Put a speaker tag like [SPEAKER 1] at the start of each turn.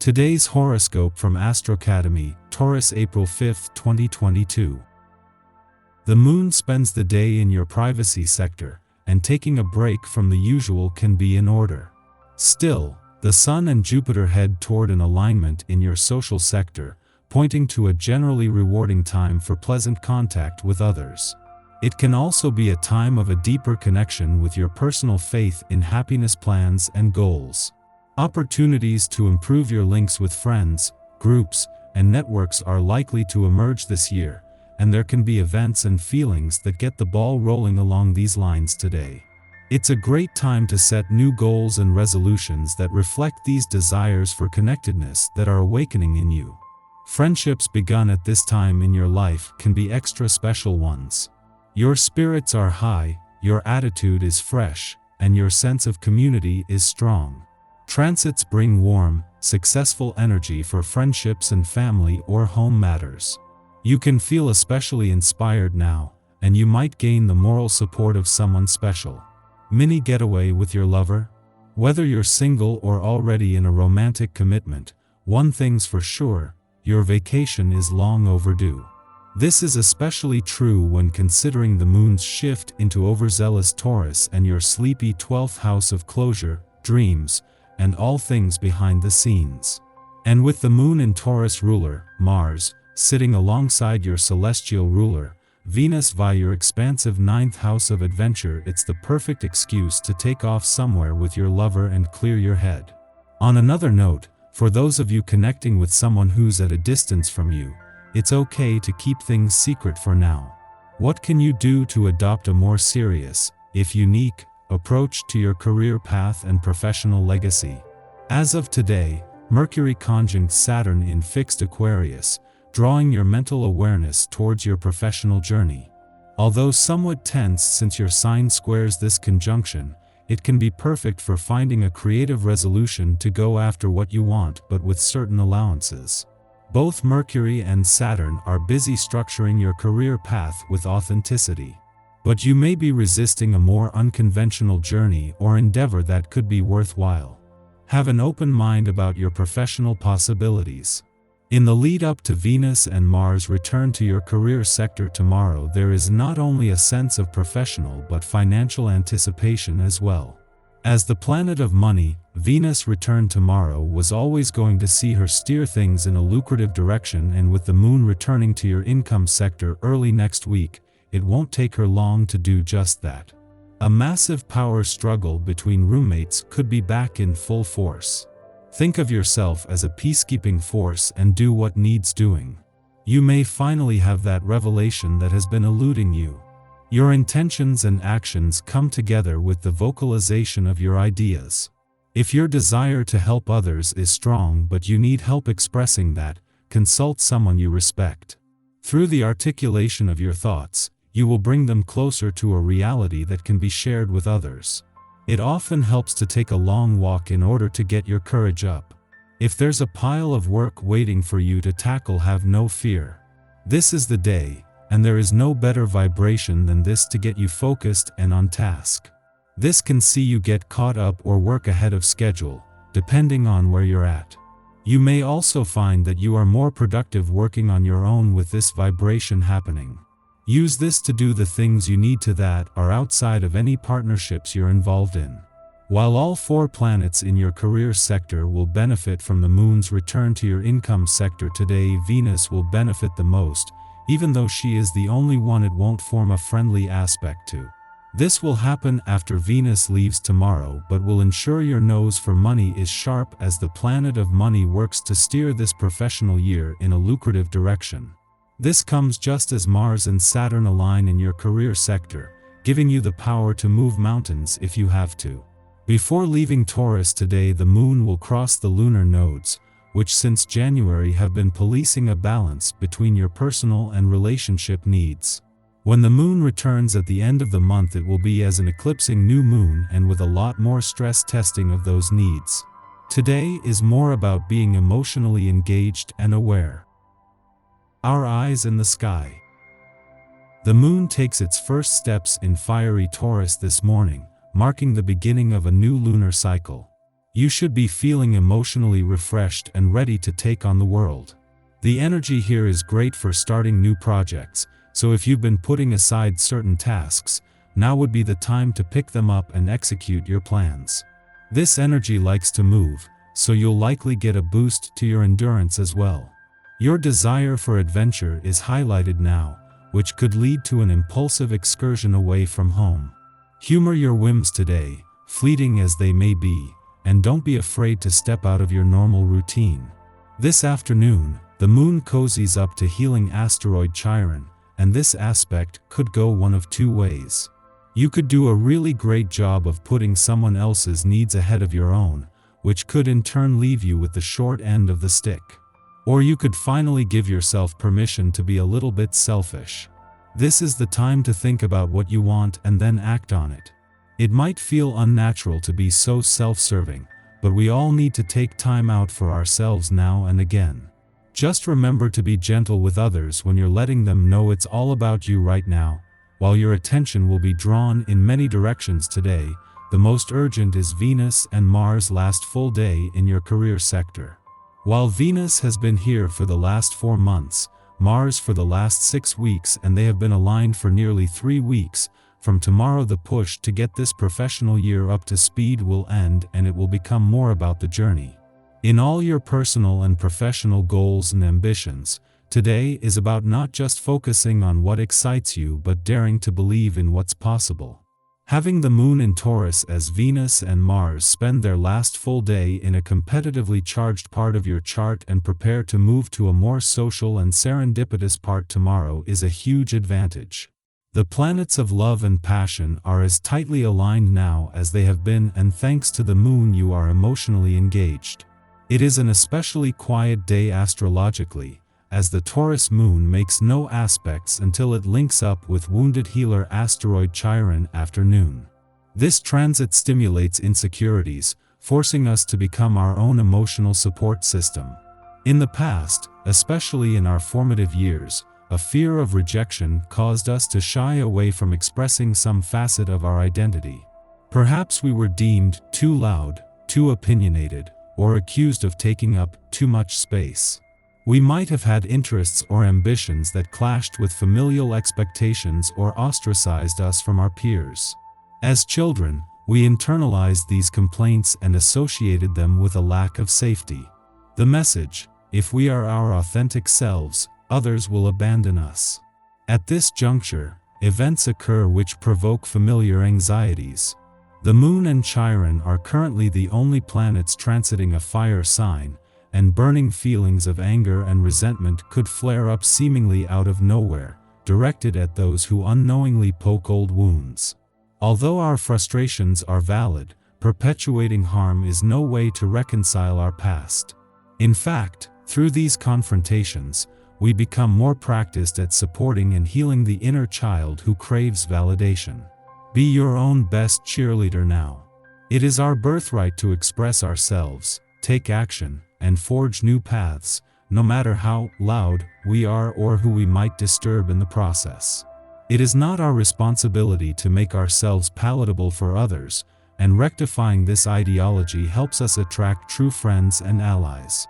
[SPEAKER 1] Today's horoscope from Astro Academy, Taurus, April 5, 2022. The moon spends the day in your privacy sector, and taking a break from the usual can be in order. Still, the Sun and Jupiter head toward an alignment in your social sector, pointing to a generally rewarding time for pleasant contact with others. It can also be a time of a deeper connection with your personal faith in happiness plans and goals. Opportunities to improve your links with friends, groups, and networks are likely to emerge this year, and there can be events and feelings that get the ball rolling along these lines today. It's a great time to set new goals and resolutions that reflect these desires for connectedness that are awakening in you. Friendships begun at this time in your life can be extra special ones. Your spirits are high, your attitude is fresh, and your sense of community is strong. Transits bring warm, successful energy for friendships and family or home matters. You can feel especially inspired now, and you might gain the moral support of someone special. Mini getaway with your lover? Whether you're single or already in a romantic commitment, one thing's for sure, your vacation is long overdue. This is especially true when considering the moon's shift into overzealous Taurus and your sleepy 12th house of closure, dreams, and all things behind the scenes. And with the moon in Taurus ruler, Mars, sitting alongside your celestial ruler, Venus via your expansive 9th house of adventure, it's the perfect excuse to take off somewhere with your lover and clear your head. On another note, for those of you connecting with someone who's at a distance from you, it's okay to keep things secret for now. What can you do to adopt a more serious, if unique, approach to your career path and professional legacy? As of today, Mercury conjunct Saturn in fixed Aquarius, drawing your mental awareness towards your professional journey. Although somewhat tense since your sign squares this conjunction, it can be perfect for finding a creative resolution to go after what you want, but with certain allowances. Both Mercury and Saturn are busy structuring your career path with authenticity. But you may be resisting a more unconventional journey or endeavor that could be worthwhile. Have an open mind about your professional possibilities. In the lead up to Venus and Mars' return to your career sector tomorrow, there is not only a sense of professional but financial anticipation as well. As the planet of money, Venus' return tomorrow was always going to see her steer things in a lucrative direction, and with the moon returning to your income sector early next week, it won't take her long to do just that. A massive power struggle between roommates could be back in full force. Think of yourself as a peacekeeping force and do what needs doing. You may finally have that revelation that has been eluding you. Your intentions and actions come together with the vocalization of your ideas. If your desire to help others is strong but you need help expressing that, consult someone you respect. Through the articulation of your thoughts, you will bring them closer to a reality that can be shared with others. It often helps to take a long walk in order to get your courage up. If there's a pile of work waiting for you to tackle, have no fear. This is the day, and there is no better vibration than this to get you focused and on task. This can see you get caught up or work ahead of schedule, depending on where you're at. You may also find that you are more productive working on your own with this vibration happening. Use this to do the things you need to that are outside of any partnerships you're involved in. While all 4 planets in your career sector will benefit from the moon's return to your income sector today, Venus will benefit the most, even though she is the only one it won't form a friendly aspect to. This will happen after Venus leaves tomorrow, but will ensure your nose for money is sharp as the planet of money works to steer this professional year in a lucrative direction. This comes just as Mars and Saturn align in your career sector, giving you the power to move mountains if you have to. Before leaving Taurus today, the moon will cross the lunar nodes, which since January have been policing a balance between your personal and relationship needs. When the moon returns at the end of the month, it will be as an eclipsing new moon and with a lot more stress testing of those needs. Today is more about being emotionally engaged and aware. Our eyes in the sky. The moon takes its first steps in fiery Taurus this morning, marking the beginning of a new lunar cycle. You should be feeling emotionally refreshed and ready to take on the world. The energy here is great for starting new projects, so if you've been putting aside certain tasks, now would be the time to pick them up and execute your plans. This energy likes to move, so you'll likely get a boost to your endurance as well. Your desire for adventure is highlighted now, which could lead to an impulsive excursion away from home. Humor your whims today, fleeting as they may be, and don't be afraid to step out of your normal routine. This afternoon, the moon cozies up to healing asteroid Chiron, and this aspect could go one of two ways. You could do a really great job of putting someone else's needs ahead of your own, which could in turn leave you with the short end of the stick. Or you could finally give yourself permission to be a little bit selfish. This is the time to think about what you want and then act on it. It might feel unnatural to be so self-serving, but we all need to take time out for ourselves now and again. Just remember to be gentle with others when you're letting them know it's all about you right now. While your attention will be drawn in many directions today, the most urgent is Venus and Mars' last full day in your career sector. While Venus has been here for the last 4 months, Mars for the last 6 weeks, and they have been aligned for nearly 3 weeks, from tomorrow the push to get this professional year up to speed will end and it will become more about the journey. In all your personal and professional goals and ambitions, today is about not just focusing on what excites you but daring to believe in what's possible. Having the moon in Taurus as Venus and Mars spend their last full day in a competitively charged part of your chart and prepare to move to a more social and serendipitous part tomorrow is a huge advantage. The planets of love and passion are as tightly aligned now as they have been, and thanks to the moon you are emotionally engaged. It is an especially quiet day astrologically, as the Taurus moon makes no aspects until it links up with wounded healer asteroid Chiron after noon. This transit stimulates insecurities, forcing us to become our own emotional support system. In the past, especially in our formative years, a fear of rejection caused us to shy away from expressing some facet of our identity. Perhaps we were deemed too loud, too opinionated, or accused of taking up too much space. We might have had interests or ambitions that clashed with familial expectations or ostracized us from our peers. As children, we internalized these complaints and associated them with a lack of safety. The message: if we are our authentic selves, others will abandon us. At this juncture, events occur which provoke familiar anxieties. The moon and Chiron are currently the only planets transiting a fire sign, and burning feelings of anger and resentment could flare up seemingly out of nowhere, directed at those who unknowingly poke old wounds. Although our frustrations are valid, perpetuating harm is no way to reconcile our past. In fact, through these confrontations, we become more practiced at supporting and healing the inner child who craves validation. Be your own best cheerleader now. It is our birthright to express ourselves, take action, and forge new paths, no matter how loud we are or who we might disturb in the process. It is not our responsibility to make ourselves palatable for others, and rectifying this ideology helps us attract true friends and allies.